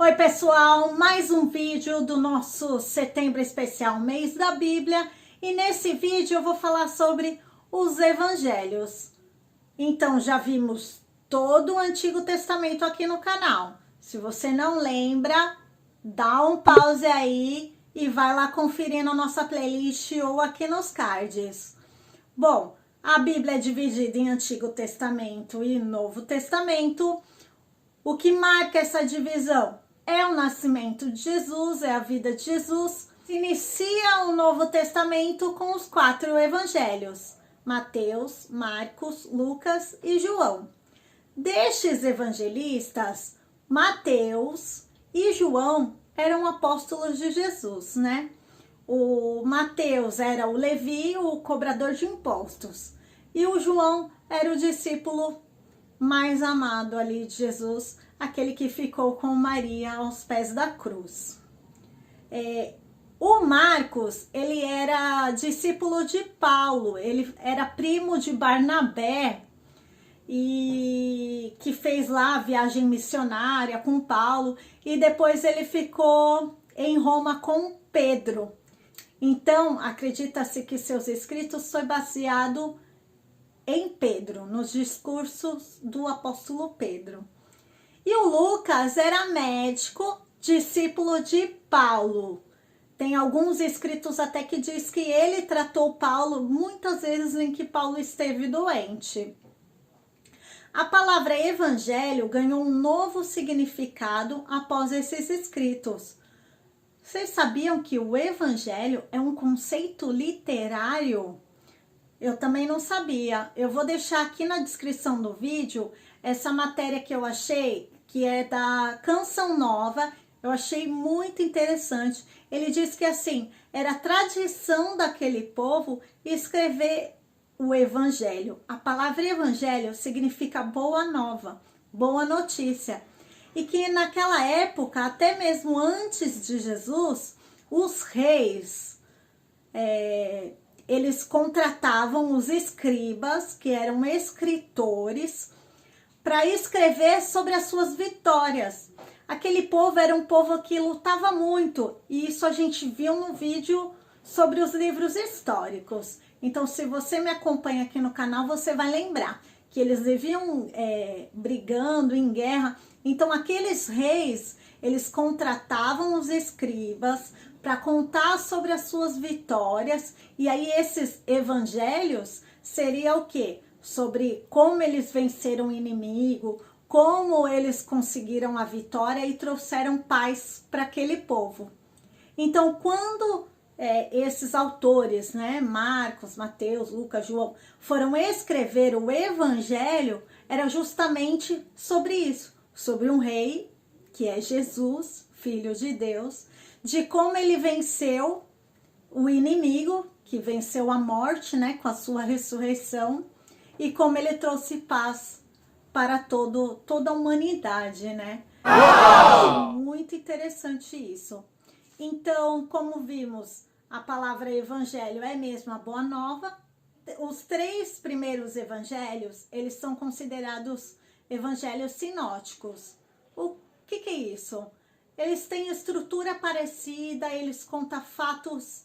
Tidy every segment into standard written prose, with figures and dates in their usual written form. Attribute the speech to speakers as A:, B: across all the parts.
A: Oi pessoal, mais um vídeo do nosso Setembro Especial Mês da Bíblia, e nesse vídeo eu vou falar sobre os Evangelhos. Então já vimos todo o Antigo Testamento aqui no canal. Se você não lembra, dá um pause aí e vai lá conferir na nossa playlist ou aqui nos cards. Bom, a Bíblia é dividida em Antigo Testamento e Novo Testamento. O que marca essa divisão é o nascimento de Jesus, é a vida de Jesus. Se inicia o Novo Testamento com os 4 evangelhos: Mateus, Marcos, Lucas e João. Destes evangelistas, Mateus e João eram apóstolos de Jesus, né? O Mateus era o Levi, o cobrador de impostos, e o João era o discípulo mais amado ali de Jesus, aquele que ficou com Maria aos pés da cruz. O Marcos, ele era discípulo de Paulo, ele era primo de Barnabé, e que fez lá a viagem missionária com Paulo, e depois ele ficou em Roma com Pedro. Então, acredita-se que seus escritos foi baseado em Pedro, nos discursos do apóstolo Pedro. E o Lucas era médico, discípulo de Paulo. Tem alguns escritos até que diz que ele tratou Paulo muitas vezes em que Paulo esteve doente. A palavra evangelho ganhou um novo significado após esses escritos. Vocês sabiam que o evangelho é um conceito literário? Eu também não sabia. Eu vou deixar aqui na descrição do vídeo essa matéria que eu achei, que é da Canção Nova. Eu achei muito interessante. Ele diz que assim, era tradição daquele povo escrever o evangelho. A palavra evangelho significa boa nova, boa notícia. E que naquela época, até mesmo antes de Jesus, os reis, eles contratavam os escribas, que eram escritores, para escrever sobre as suas vitórias. Aquele povo era um povo que lutava muito, e isso a gente viu no vídeo sobre os livros históricos. Então, se você me acompanha aqui no canal, você vai lembrar que eles viviam brigando em guerra. Então, aqueles reis, eles contratavam os escribas para contar sobre as suas vitórias, e aí esses evangelhos seria o quê? Sobre como eles venceram o inimigo, como eles conseguiram a vitória e trouxeram paz para aquele povo. Então, quando esses autores, né, Marcos, Mateus, Lucas, João, foram escrever o evangelho, era justamente sobre isso, sobre um rei, que é Jesus, filho de Deus, de como ele venceu o inimigo, que venceu a morte, né, com a sua ressurreição, e como ele trouxe paz para toda a humanidade, né? Muito interessante isso. Então, como vimos, a palavra evangelho é mesmo a boa nova. Os 3 primeiros evangelhos, eles são considerados evangelhos sinóticos. O que é isso? Eles têm estrutura parecida, eles contam fatos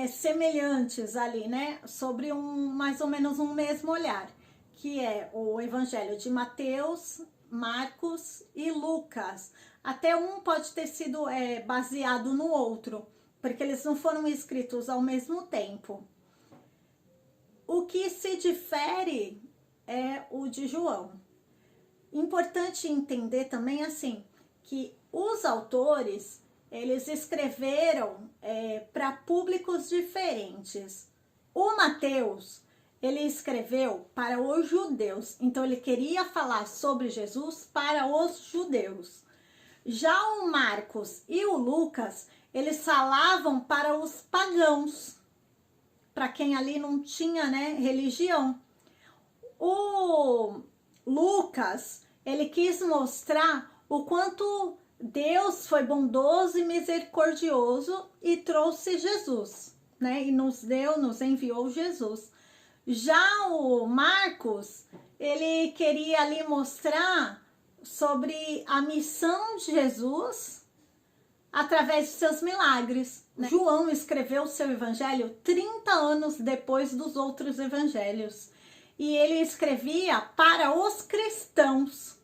A: semelhantes ali, né? Sobre mais ou menos um mesmo olhar, que é o evangelho de Mateus, Marcos e Lucas. Até um pode ter sido baseado no outro, porque eles não foram escritos ao mesmo tempo. O que se difere é o de João. Importante entender também assim, que os autores, eles escreveram para públicos diferentes. O Mateus, ele escreveu para os judeus, então ele queria falar sobre Jesus para os judeus. Já o Marcos e o Lucas, eles falavam para os pagãos, para quem ali não tinha, né, religião. O Lucas, ele quis mostrar o quanto Deus foi bondoso e misericordioso e trouxe Jesus, né, e nos enviou Jesus. Já o Marcos, ele queria ali mostrar sobre a missão de Jesus através de seus milagres, né? João escreveu o seu evangelho 30 anos depois dos outros evangelhos. E ele escrevia para os cristãos.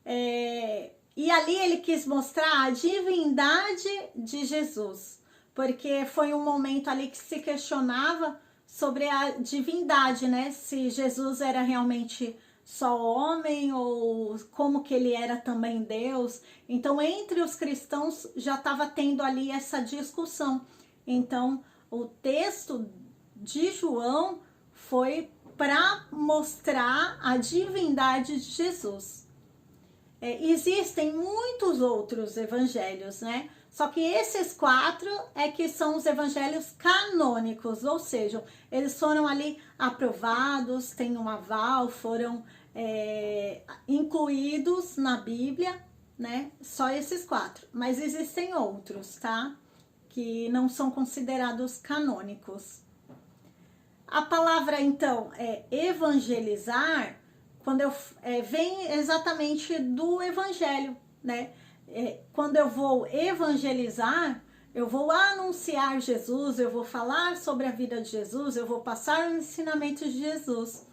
A: E ali ele quis mostrar a divindade de Jesus. Porque foi um momento ali que se questionava sobre a divindade, né? Se Jesus era realmente só homem ou como que ele era também Deus. Então, entre os cristãos já estava tendo ali essa discussão. Então, o texto de João foi para mostrar a divindade de Jesus. Existem muitos outros evangelhos, né? Só que esses 4 é que são os evangelhos canônicos, ou seja, eles foram ali aprovados, têm um aval, foram incluídos na Bíblia, né? Só esses 4. Mas existem outros, tá? Que não são considerados canônicos. A palavra, então, evangelizar, quando vem exatamente do evangelho, né? Quando eu vou evangelizar, eu vou anunciar Jesus, eu vou falar sobre a vida de Jesus, eu vou passar o ensinamento de Jesus.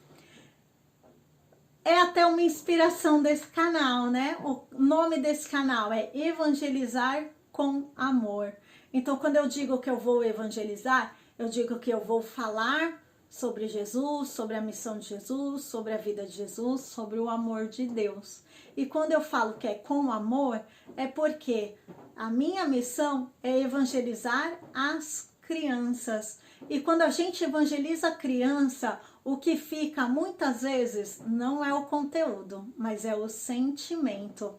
A: É até uma inspiração desse canal, né? O nome desse canal é Evangelizar com Amor. Então, quando eu digo que eu vou evangelizar, eu digo que eu vou falar sobre Jesus, sobre a missão de Jesus, sobre a vida de Jesus, sobre o amor de Deus. E quando eu falo que é com amor, é porque a minha missão é evangelizar as crianças. E quando a gente evangeliza a criança, o que fica muitas vezes não é o conteúdo, mas é o sentimento.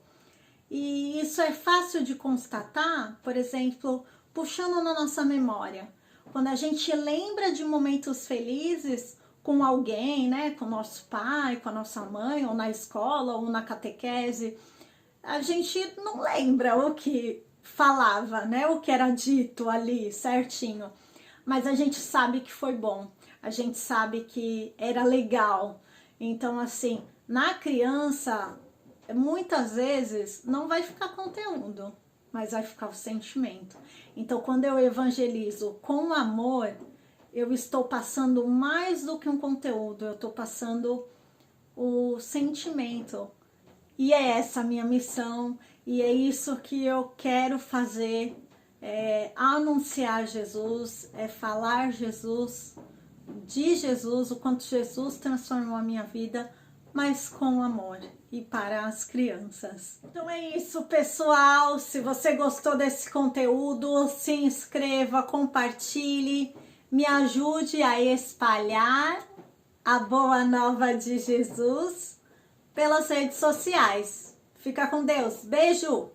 A: E isso é fácil de constatar, por exemplo, puxando na nossa memória. Quando a gente lembra de momentos felizes com alguém, né, com nosso pai, com a nossa mãe, ou na escola, ou na catequese, a gente não lembra o que falava, né, o que era dito ali certinho, mas a gente sabe que foi bom, a gente sabe que era legal. Então, assim, na criança, muitas vezes não vai ficar conteúdo, mas vai ficar o sentimento. Então, quando eu evangelizo com amor, eu estou passando mais do que um conteúdo, eu estou passando o sentimento. E é essa a minha missão, e é isso que eu quero fazer, anunciar Jesus, falar Jesus, de Jesus, o quanto Jesus transformou a minha vida, mas com amor e para as crianças. Então é isso, pessoal. Se você gostou desse conteúdo, se inscreva, compartilhe, me ajude a espalhar a boa nova de Jesus pelas redes sociais. Fica com Deus. Beijo!